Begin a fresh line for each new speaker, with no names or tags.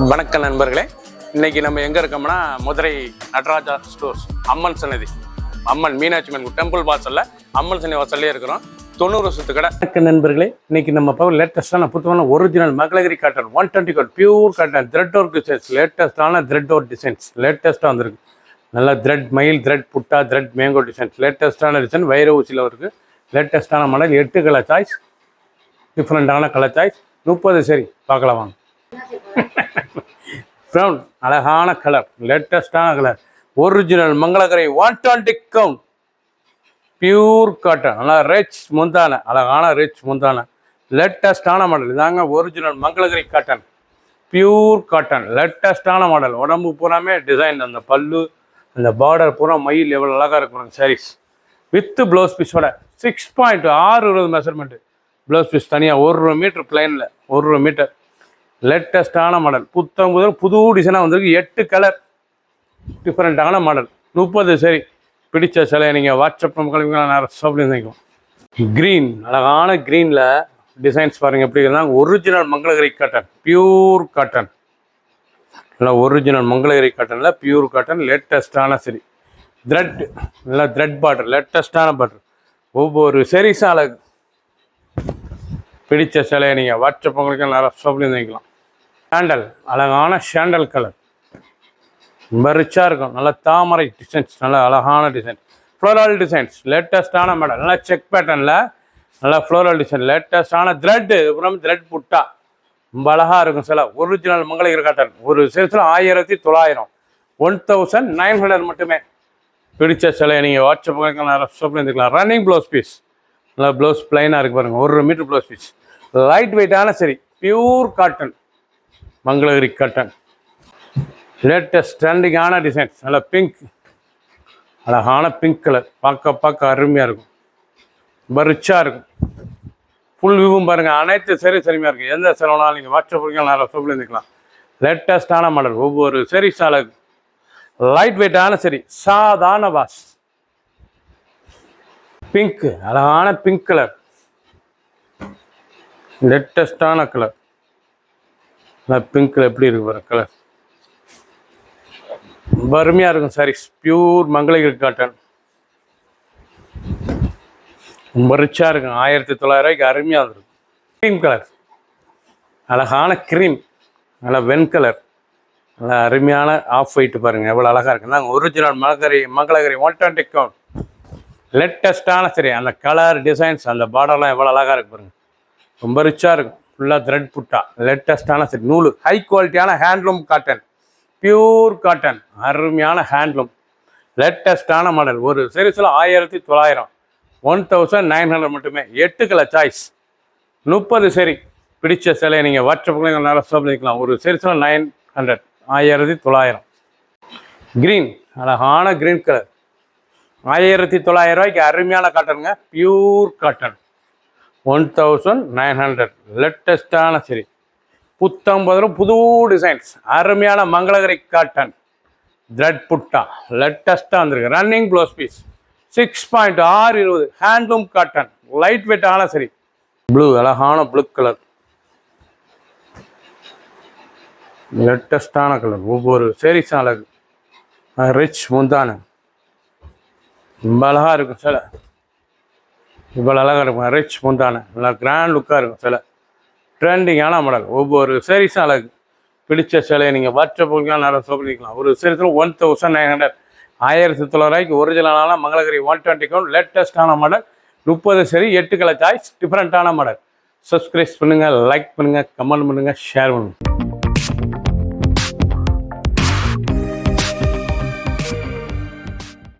வணக்கம் நண்பர்களே, இன்னைக்கு நம்ம எங்கே இருக்கோம்னா மதுரை நடராஜா ஸ்டோர்ஸ் அம்மன் சன்னதி, அம்மன் மீனாட்சி அம்மன் டெம்பிள் வாசலில் அம்மன் சன்னதி வாசல்லே இருக்கிறோம். 90 வருஷத்து கடை. வணக்கம் நண்பர்களே, இன்னைக்கு நம்ம பார்க்க லேட்டஸ்டான புத்தகமான original Mangalagiri cotton 120 count pure cotton thread work designs. லேட்டஸ்டான த்ரெட் ஒர்க் டிசைன்ஸ் லேட்டஸ்ட்டாக வந்திருக்கு. நல்லா த்ரெட் மயில், த்ரெட் புட்டா, த்ரெட் மேங்கோ டிசைன்ஸ். லேட்டஸ்டான டிசைன் வைர ஊசியில் இருக்குது. லேட்டஸ்டான மாடல் 8 கலர் சாய்ஸ், டிஃப்ரெண்டான கலர் சாய்ஸ். 30 சரி பார்க்கலாம் வாங்க. ப்ரௌன் அழகான கலர், லேட்டஸ்டான colour, original Mangalagiri 120 count pure cotton. நல்லா ரிச் முந்தான, அழகான ரிச் முந்தான, லேட்டஸ்டான மாடல். இதாங்க original Mangalagiri cotton pure cotton, லேட்டஸ்டான மாடல். உடம்பு பூராமே டிசைன், அந்த பல்லு அந்த பார்டர் பூரா மயில் எவ்வளோ அழகாக இருக்கும் சாரீஸ். வித்து ப்ளவுஸ் பீஸோட 6.6 மெஷர்மெண்ட்டு. ப்ளவுஸ் பீஸ் தனியாக 1 மீட்டர் பிளைனில் 1 மீட்டர். லேட்டஸ்டான மாடல், புது டிசைனாக வந்திருக்கு. 8 கலர் டிஃப்ரெண்ட்டான மாடல். 30 சரி பிடிச்ச சிலையை நீங்கள் வாட்ஸ்அப் பண்ணிக்கலாம். க்ரீன், அழகான க்ரீனில் டிசைன்ஸ் பாருங்கள் எப்படி இருந்தால். Original Mangalagiri cotton pure cotton. நல்லா ஒரிஜினல் மங்களகிரி காட்டனில் பியூர் காட்டன், லேட்டஸ்டான சரி. த்ரெட், நல்லா த்ரெட் பார்டர், லேட்டஸ்டான பார்டர். ஒவ்வொரு சரிஸும் அழகு. பிடிச்ச சிலையை நீங்கள் வாட்ஸ்அப் பண்ணிக்கலாம். சாண்டல், அழகான சாண்டல் கலர், ரொம்ப ரிச்சாக இருக்கும். நல்லா தாமரை டிசைன்ஸ், நல்லா அழகான டிசைன், ஃப்ளோரல் டிசைன்ஸ். லேட்டஸ்டான மாடல், நல்லா செக் பேட்டர்னில் நல்லா ஃப்ளோரல் டிசைன். லேட்டஸ்டான த்ரெட்டு, அப்புறம் த்ரெட் புட்டா, ரொம்ப அழகாக இருக்கும் சில. Original Mangalagiri cotton. ஒரு சேல்ஸில் 1900, 1900 மட்டுமே. பிடிச்ச சிலையை நீங்கள் வாட்ஸ்அப் இருந்துக்கலாம். ரன்னிங் ப்ளவுஸ் பீஸ், நல்லா ப்ளவுஸ் பிளைனாக இருக்குது பாருங்கள். 1 மீட்டர் ப்ளவுஸ் பீஸ், லைட் வெயிட்டான சரி, pure cotton Mangalagiri cotton. Latest ட்ரெண்டிங்கான டிசைன்ஸ். நல்லா பிங்க், அழகான பிங்க் கலர், பார்க்க அருமையாக இருக்கும். ரொம்ப ரிச்சாக இருக்கும். ஃபுல் வியூவும் பாருங்கள். அனைத்து சரி சரிமையாக இருக்குது. எந்த செலவுனாலும் நீங்கள் வாட்ஸ்அப் இருந்துக்கலாம். லேட்டஸ்டான மாடல். ஒவ்வொரு சரிஸ் அழகு. லைட் வெயிட்டான சரி, சாதாரண வாஷ். பிங்க், அழகான பிங்க் கலர், லேட்டஸ்டான கலர். பிங்க்ல எப்படி இருக்கு பாருங்க கலர், ரொம்ப அருமையாக இருக்கும் சாரீஸ். பியூர் மங்களகிரி காட்டன், ரொம்ப ரிச்சாக இருக்கும். 1900 அருமையாக இருக்கும். க்ரீம் கலர், அழகான க்ரீம், நல்லா வெண்கலர், நல்லா அருமையான ஆஃப் ஒயிட் பாருங்கள் எவ்வளோ அழகாக இருக்குது. நாங்கள் ஒரிஜினல் மங்களகிரி 120 கவுண்ட். லேட்டஸ்டான சரி, அந்த கலர் டிசைன்ஸ், அந்த பார்டர்லாம் எவ்வளோ அழகாக இருக்குது பாருங்கள். ரொம்ப ரிச்சாக இருக்கும். ஃபுல்லாக த்ரெட் புட்டா, லேட்டஸ்டான சரி நூல். ஹை குவாலிட்டியான ஹேண்ட்லூம் காட்டன், பியூர் காட்டன், அருமையான ஹேண்ட்லூம், லேட்டஸ்டான மாடல். ஒரு சீரீஸில் 1900, 1900 மட்டுமே. 8 கலர் சாய்ஸ், 30 சரி. பிடிச்ச சிலையை நீங்கள் வாட்ஸ்அப்பில் நல்லா பண்ணிக்கலாம். ஒரு சீரீஸில் 900, 1900. க்ரீன், அழகான க்ரீன் கலர், 1900 அருமையான காட்டனுங்க. Pure cotton 1900. லேட்டஸ்டான சரி, புது டிசைன்ஸ், அருமையான மங்களகிரி காட்டன் த்ரெட் புட்டா, லேட்டஸ்ட்டாக வந்திருக்கு. Running blouse piece 6.6 handloom cotton, light வெயிட்டான சரி. ப்ளூ, அழகான ப்ளூ கலர், லேட்டஸ்டான கலர். ஒவ்வொரு சேரீஸும் அழகு. ரிச் முந்தான, ரொம்ப அழகாக இருக்கும் சில. இவ்வளோ அழகாக இருக்கும். ரிச் முந்தான, நல்லா கிராண்ட் லுக்காக இருக்கும் சில. ட்ரெண்டிங்கான மாடல். ஒவ்வொரு சேரீஸும் அழகு. பிடிச்ச சிலையை நீங்கள் வாட்ஸ்அப் நல்லா சொல்லிக்கலாம். ஒரு சேரீஸில் 1900, 1900 ஒரிஜினலான மங்களகிரி 120 கவுண்ட், லேட்டஸ்டான மாடல். 30 சரி, 8 கலர் சாய்ஸ், டிஃப்ரெண்ட்டான மாடல். சப்ஸ்கிரைப் பண்ணுங்கள், லைக் பண்ணுங்கள், கமெண்ட் பண்ணுங்கள், ஷேர் பண்ணுங்கள்.